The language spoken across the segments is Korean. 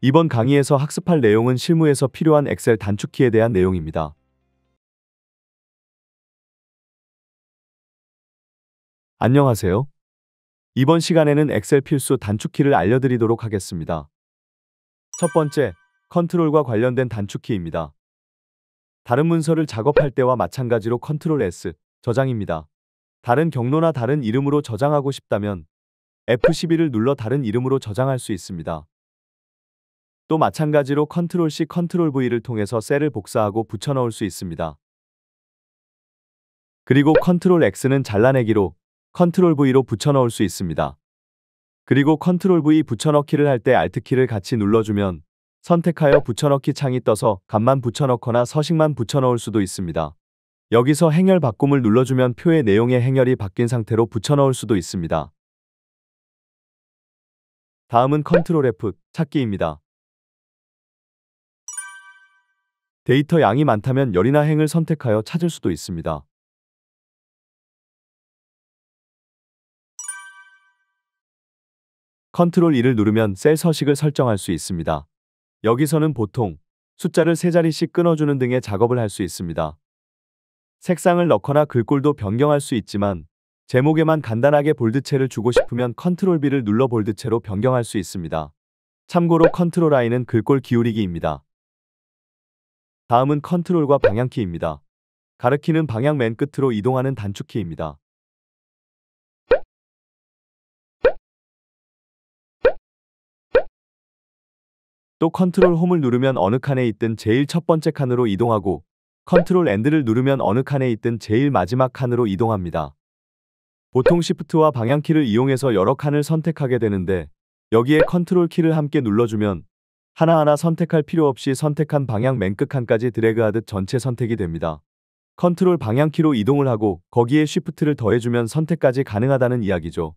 이번 강의에서 학습할 내용은 실무에서 필요한 엑셀 단축키에 대한 내용입니다. 안녕하세요. 이번 시간에는 엑셀 필수 단축키를 알려드리도록 하겠습니다. 첫 번째, 컨트롤과 관련된 단축키입니다. 다른 문서를 작업할 때와 마찬가지로 컨트롤 S, 저장입니다. 다른 경로나 다른 이름으로 저장하고 싶다면 F12를 눌러 다른 이름으로 저장할 수 있습니다. 또 마찬가지로 컨트롤 C, 컨트롤 V를 통해서 셀을 복사하고 붙여넣을 수 있습니다. 그리고 컨트롤 X는 잘라내기로, 컨트롤 V로 붙여넣을 수 있습니다. 그리고 컨트롤 V 붙여넣기를 할 때 Alt키를 같이 눌러주면 선택하여 붙여넣기 창이 떠서 값만 붙여넣거나 서식만 붙여넣을 수도 있습니다. 여기서 행렬 바꿈을 눌러주면 표의 내용의 행렬이 바뀐 상태로 붙여넣을 수도 있습니다. 다음은 컨트롤 F, 찾기입니다. 데이터 양이 많다면 열이나 행을 선택하여 찾을 수도 있습니다. 컨트롤 E를 누르면 셀 서식을 설정할 수 있습니다. 여기서는 보통 숫자를 3자리씩 끊어주는 등의 작업을 할 수 있습니다. 색상을 넣거나 글꼴도 변경할 수 있지만 제목에만 간단하게 볼드체를 주고 싶으면 컨트롤 B를 눌러 볼드체로 변경할 수 있습니다. 참고로 컨트롤 I는 글꼴 기울이기입니다. 다음은 컨트롤과 방향키입니다. 가르키는 방향 맨 끝으로 이동하는 단축키입니다. 또 컨트롤 홈을 누르면 어느 칸에 있든 제일 첫 번째 칸으로 이동하고 컨트롤 엔드를 누르면 어느 칸에 있든 제일 마지막 칸으로 이동합니다. 보통 Shift와 방향키를 이용해서 여러 칸을 선택하게 되는데 여기에 컨트롤 키를 함께 눌러주면 하나하나 선택할 필요 없이 선택한 방향 맨 끝 칸까지 드래그하듯 전체 선택이 됩니다. 컨트롤 방향키로 이동을 하고 거기에 Shift를 더해주면 선택까지 가능하다는 이야기죠.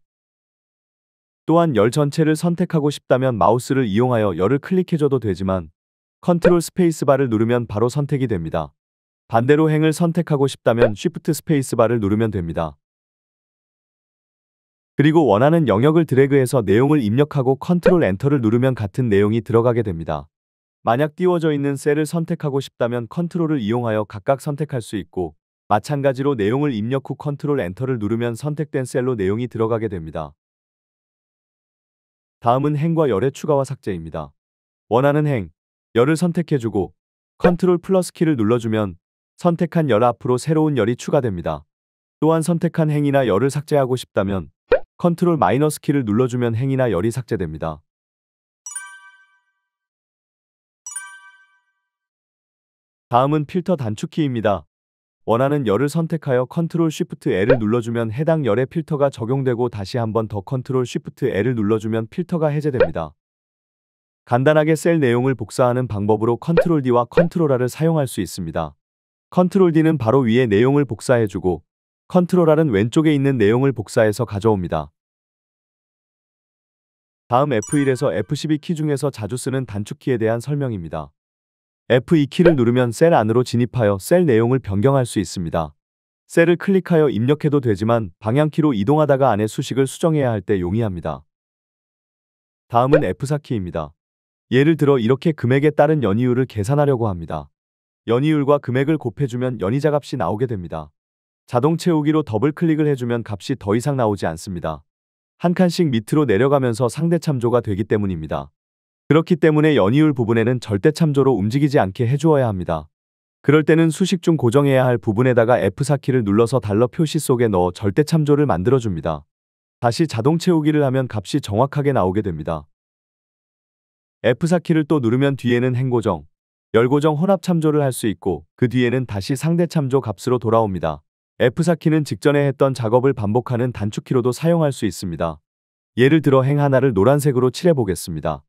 또한 열 전체를 선택하고 싶다면 마우스를 이용하여 열을 클릭해줘도 되지만 컨트롤 스페이스바를 누르면 바로 선택이 됩니다. 반대로 행을 선택하고 싶다면 Shift 스페이스바를 누르면 됩니다. 그리고 원하는 영역을 드래그해서 내용을 입력하고 컨트롤 엔터를 누르면 같은 내용이 들어가게 됩니다. 만약 띄워져 있는 셀을 선택하고 싶다면 컨트롤을 이용하여 각각 선택할 수 있고 마찬가지로 내용을 입력 후 컨트롤 엔터를 누르면 선택된 셀로 내용이 들어가게 됩니다. 다음은 행과 열의 추가와 삭제입니다. 원하는 행, 열을 선택해주고 컨트롤 플러스 키를 눌러주면 선택한 열 앞으로 새로운 열이 추가됩니다. 또한 선택한 행이나 열을 삭제하고 싶다면 컨트롤 마이너스 키를 눌러주면 행이나 열이 삭제됩니다. 다음은 필터 단축키입니다. 원하는 열을 선택하여 컨트롤 쉬프트 L을 눌러주면 해당 열의 필터가 적용되고 다시 한번 더 컨트롤 쉬프트 L을 눌러주면 필터가 해제됩니다. 간단하게 셀 내용을 복사하는 방법으로 컨트롤 D와 컨트롤 R을 사용할 수 있습니다. 컨트롤 D는 바로 위에 내용을 복사해주고 컨트롤 R은 왼쪽에 있는 내용을 복사해서 가져옵니다. 다음 F1에서 F12 키 중에서 자주 쓰는 단축키에 대한 설명입니다. F2키를 누르면 셀 안으로 진입하여 셀 내용을 변경할 수 있습니다. 셀을 클릭하여 입력해도 되지만 방향키로 이동하다가 안에 수식을 수정해야 할 때 용이합니다. 다음은 F4키입니다. 예를 들어 이렇게 금액에 따른 연이율을 계산하려고 합니다. 연이율과 금액을 곱해주면 연이자 값이 나오게 됩니다. 자동 채우기로 더블 클릭을 해주면 값이 더 이상 나오지 않습니다. 한 칸씩 밑으로 내려가면서 상대 참조가 되기 때문입니다. 그렇기 때문에 연이율 부분에는 절대 참조로 움직이지 않게 해주어야 합니다. 그럴 때는 수식 중 고정해야 할 부분에다가 F4키를 눌러서 달러 표시 속에 넣어 절대 참조를 만들어줍니다. 다시 자동 채우기를 하면 값이 정확하게 나오게 됩니다. F4키를 또 누르면 뒤에는 행고정, 열고정 혼합 참조를 할 수 있고 그 뒤에는 다시 상대 참조 값으로 돌아옵니다. F4키는 직전에 했던 작업을 반복하는 단축키로도 사용할 수 있습니다. 예를 들어 행 하나를 노란색으로 칠해보겠습니다.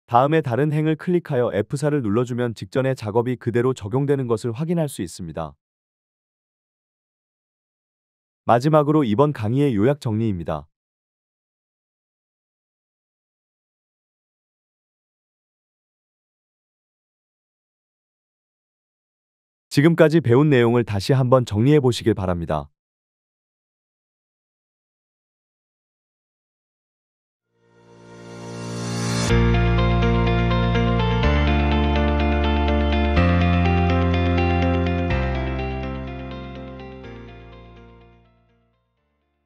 다음에 다른 행을 클릭하여 F4를 눌러주면 직전의 작업이 그대로 적용되는 것을 확인할 수 있습니다. 마지막으로 이번 강의의 요약 정리입니다. 지금까지 배운 내용을 다시 한번 정리해 보시길 바랍니다.